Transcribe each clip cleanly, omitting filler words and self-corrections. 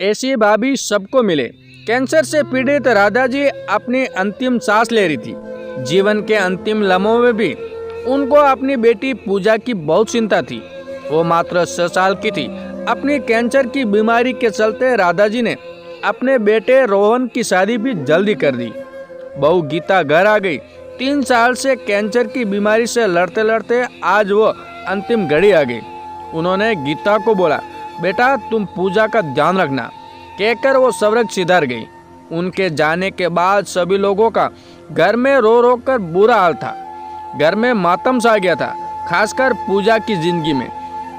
ऐसी भाभी सबको मिले। कैंसर से पीड़ित राधा जी अपनी अंतिम सांस ले रही थी। जीवन के अंतिम लम्हों में भी उनको अपनी बेटी पूजा की बहुत चिंता थी। वो मात्र 6 साल की थी। अपनी कैंसर की बीमारी के चलते राधा जी ने अपने बेटे रोहन की शादी भी जल्दी कर दी। बहू गीता घर आ गई। 3 साल से कैंसर की बीमारी से लड़ते लड़ते आज वो अंतिम घड़ी आ गई। उन्होंने गीता को बोला, बेटा तुम पूजा का ध्यान रखना, कहकर वो सवरग सिधार गई। उनके जाने के बाद सभी लोगों का घर में रो रो कर बुरा हाल था। घर में मातम सा गया था, खासकर पूजा की जिंदगी में।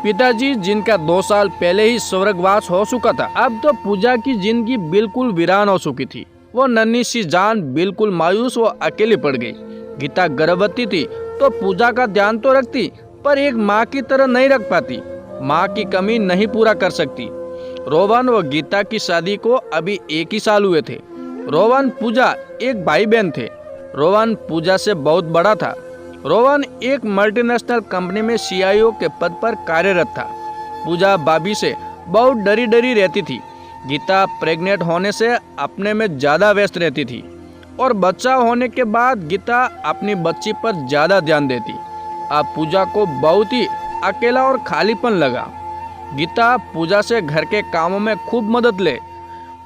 पिताजी जिनका 2 साल पहले ही स्वर्गवास हो चुका था, अब तो पूजा की जिंदगी बिल्कुल वीरान हो चुकी थी। वो नन्ही सी जान बिल्कुल मायूस व अकेली पड़ गई। गीता गर्भवती थी तो पूजा का ध्यान तो रखती, पर एक माँ की तरह नहीं रख पाती। माँ की कमी नहीं पूरा कर सकती। रोहन व गीता की शादी को अभी 1 ही साल हुए थे। रोहन पूजा एक भाई बहन थे। रोहन पूजा से बहुत बड़ा था। रोहन एक मल्टीनेशनल कंपनी में CIO के पद पर कार्यरत था। पूजा भाभी से बहुत डरी डरी रहती थी। गीता प्रेग्नेंट होने से अपने में ज़्यादा व्यस्त रहती थी और बच्चा होने के बाद गीता अपनी बच्ची पर ज़्यादा ध्यान देती। अब पूजा को बहुत ही अकेला और खालीपन लगा। गीता पूजा से घर के कामों में खूब मदद ले।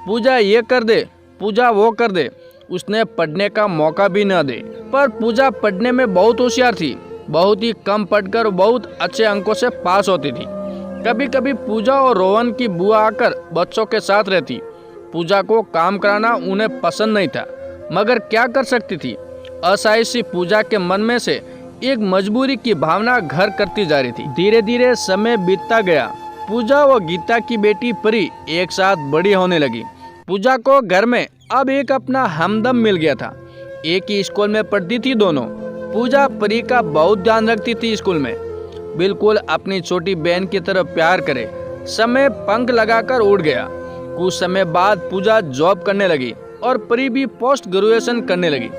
पूजा ये कर दे, पूजा वो कर दे। उसने पढ़ने का मौका भी न दे। पर पूजा पढ़ने में बहुत होशियार थी। बहुत ही कम पढ़कर बहुत अच्छे अंकों से पास होती थी। कभी कभी पूजा और रोहन की बुआ आकर बच्चों के साथ रहती। पूजा को काम कराना उन्हें पसंद नहीं था, मगर क्या कर सकती थी। असहाय सी पूजा के मन में से एक मजबूरी की भावना घर करती जा रही थी। धीरे धीरे समय बीतता गया। पूजा व गीता की बेटी परी एक साथ बड़ी होने लगी। पूजा को घर में अब एक अपना हमदम मिल गया था। एक ही स्कूल में पढ़ती थी दोनों। पूजा परी का बहुत ध्यान रखती थी स्कूल में, बिल्कुल अपनी छोटी बहन की तरह प्यार करे। समय पंख लगाकर उड़ गया। कुछ समय बाद पूजा जॉब करने लगी और परी भी पोस्ट ग्रेजुएशन करने लगी।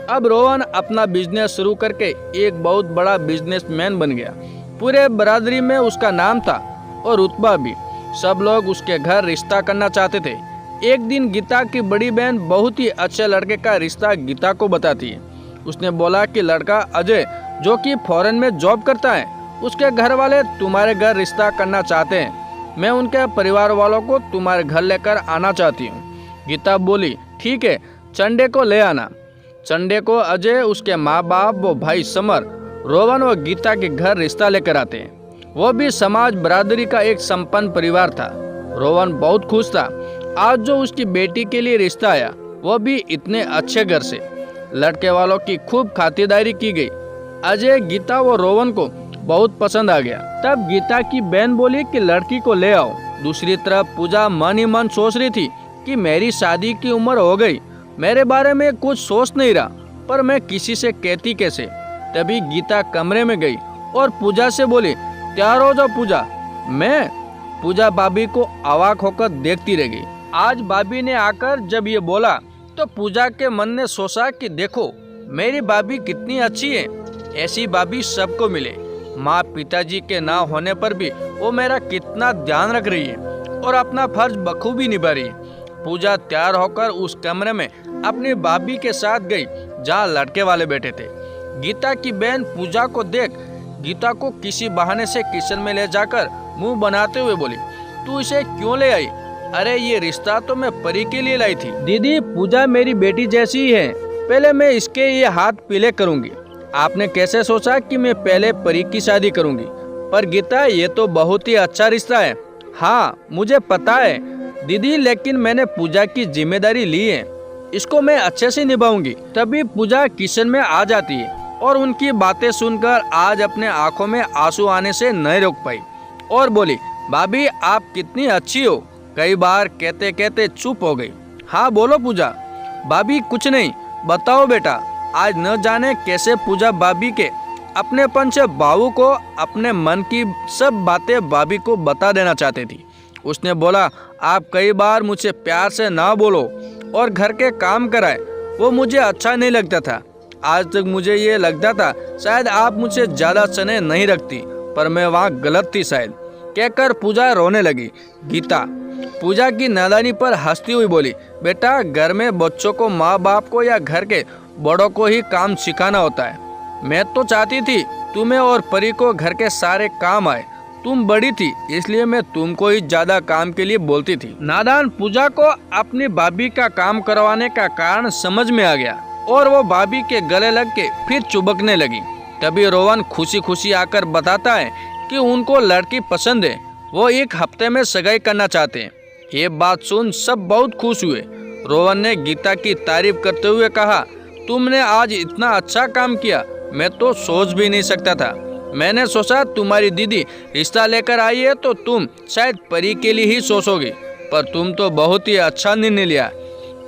अब रोहन अपना बिजनेस शुरू करके एक बहुत बड़ा बिजनेसमैन बन गया। पूरे बरादरी में उसका नाम था और रुतबा भी। सब लोग उसके घर रिश्ता करना चाहते थे। एक दिन गीता की बड़ी बहन बहुत ही अच्छे लड़के का रिश्ता गीता को बताती है। उसने बोला कि लड़का अजय जो कि फॉरेन में जॉब करता है, उसके घर वाले तुम्हारे घर रिश्ता करना चाहते हैं। मैं उनके परिवार वालों को तुम्हारे घर लेकर आना चाहती हूँ। गीता बोली, ठीक है, संडे को ले आना। संडे को अजय, उसके माँ बाप व भाई समर, रोहन व गीता के घर रिश्ता लेकर आते हैं। वो भी समाज बरादरी का एक संपन्न परिवार था। रोहन बहुत खुश था। आज जो उसकी बेटी के लिए रिश्ता आया, वो भी इतने अच्छे घर से। लड़के वालों की खूब खातिरदारी की गई। अजय, गीता व रोहन को बहुत पसंद आ गया। तब गीता की बहन बोली कि लड़की को ले आओ। दूसरी तरफ पूजा मन ही मन सोच रही थी कि मेरी शादी की उम्र हो गई, मेरे बारे में कुछ सोच नहीं रहा, पर मैं किसी से कहती कैसे। तभी गीता कमरे में गई और पूजा से बोली, तैयार हो जाओ पूजा। मैं पूजा भाभी को अवाक होकर देखती रह गई। आज भाभी ने आकर जब ये बोला तो पूजा के मन ने सोचा कि देखो मेरी भाभी कितनी अच्छी है। ऐसी भाभी सबको मिले। माँ पिताजी के ना होने पर भी वो मेरा कितना ध्यान रख रही है और अपना फर्ज बखूबी निभा रही है। पूजा तैयार होकर उस कमरे में अपनी भाभी के साथ गई जहाँ लड़के वाले बैठे थे। गीता की बहन पूजा को देख गीता को किसी बहाने से किचन में ले जाकर मुंह बनाते हुए बोली, तू इसे क्यों ले आई? अरे ये रिश्ता तो मैं परी के लिए लाई थी। दीदी, पूजा मेरी बेटी जैसी ही है। पहले मैं इसके ये हाथ पीले करूंगी। आपने कैसे सोचा कि मैं पहले परी की शादी करूंगी? पर गीता, ये तो बहुत ही अच्छा रिश्ता है। हाँ मुझे पता है दीदी, लेकिन मैंने पूजा की जिम्मेदारी ली है, इसको मैं अच्छे से निभाऊंगी। तभी पूजा किचन में आ जाती है और उनकी बातें सुनकर आज अपने आंखों में आंसू आने से नहीं रोक पाई और बोली, भाभी आप कितनी अच्छी हो। कई बार कहते कहते चुप हो गई। हाँ बोलो पूजा। भाभी कुछ नहीं, बताओ बेटा। आज न जाने कैसे पूजा भाभी के अपनेपन से बाबू को अपने मन की सब बातें भाभी को बता देना चाहती थी। उसने बोला, आप कई बार मुझसे प्यार से ना बोलो और घर के काम कराए, वो मुझे अच्छा नहीं लगता था। आज तक मुझे ये लगता था शायद आप मुझसे ज़्यादा स्नेह नहीं रखती, पर मैं वहाँ गलत थी शायद, कहकर पूजा रोने लगी। गीता, पूजा की नादानी पर हंसती हुई बोली, बेटा घर में बच्चों को माँ बाप को या घर के बड़ों को ही काम सिखाना होता है। मैं तो चाहती थी तुम्हें और परी को घर के सारे काम आए। तुम बड़ी थी इसलिए मैं तुमको ही ज्यादा काम के लिए बोलती थी। नादान पूजा को अपनी भाभी का काम करवाने का कारण समझ में आ गया और वो भाभी के गले लग के फिर चुबकने लगी। तभी रोहन खुशी खुशी आकर बताता है कि उनको लड़की पसंद है, वो 1 हफ्ते में सगाई करना चाहते हैं। ये बात सुन सब बहुत खुश हुए। रोहन ने गीता की तारीफ करते हुए कहा, तुमने आज इतना अच्छा काम किया, मैं तो सोच भी नहीं सकता था। मैंने सोचा तुम्हारी दीदी रिश्ता लेकर आई है तो तुम शायद परी के लिए ही सोचोगी, पर तुम तो बहुत ही अच्छा निर्णय लिया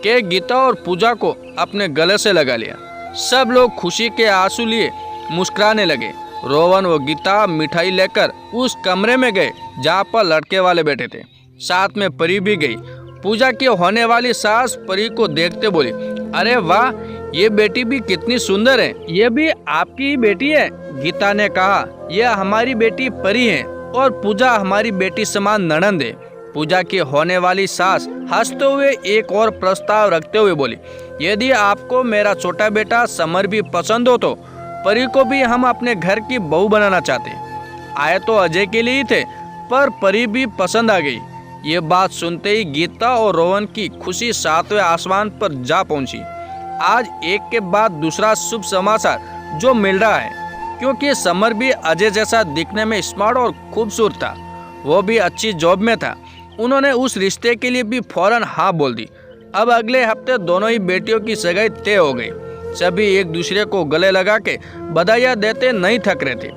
कि गीता और पूजा को अपने गले से लगा लिया। सब लोग खुशी के आंसू लिए मुस्कुराने लगे। रोहन व गीता मिठाई लेकर उस कमरे में गए जहाँ पर लड़के वाले बैठे थे। साथ में परी भी गई। पूजा की होने वाली सास परी को देखते बोली, अरे वाह, ये बेटी भी कितनी सुंदर है। ये भी आपकी ही बेटी है? गीता ने कहा, यह हमारी बेटी परी है और पूजा हमारी बेटी समान ननंद है। पूजा की होने वाली सास हंसते हुए एक और प्रस्ताव रखते हुए बोली, यदि आपको मेरा छोटा बेटा समर भी पसंद हो तो परी को भी हम अपने घर की बहू बनाना चाहते। आए तो अजय के लिए ही थे, पर परी भी पसंद आ गई। ये बात सुनते ही गीता और रोहन की खुशी 7वें आसमान पर जा पहुंची। आज एक के बाद दूसरा शुभ समाचार जो मिल रहा है, क्योंकि समर भी अजय जैसा दिखने में स्मार्ट और खूबसूरत था। वो भी अच्छी जॉब में था। उन्होंने उस रिश्ते के लिए भी फौरन हाँ बोल दी। अब अगले हफ्ते दोनों ही बेटियों की सगाई तय हो गई। सभी एक दूसरे को गले लगा के बधाइयाँ देते नहीं थक रहे थे।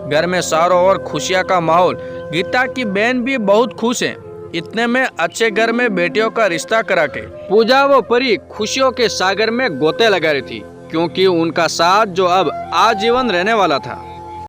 घर में चारों ओर खुशियाँ का माहौल। गीता की बहन भी बहुत खुश है। इतने में अच्छे घर में बेटियों का रिश्ता करा के पूजा व परी खुशियों के सागर में गोते लगा रही थी, क्योंकि उनका साथ जो अब आजीवन रहने वाला था।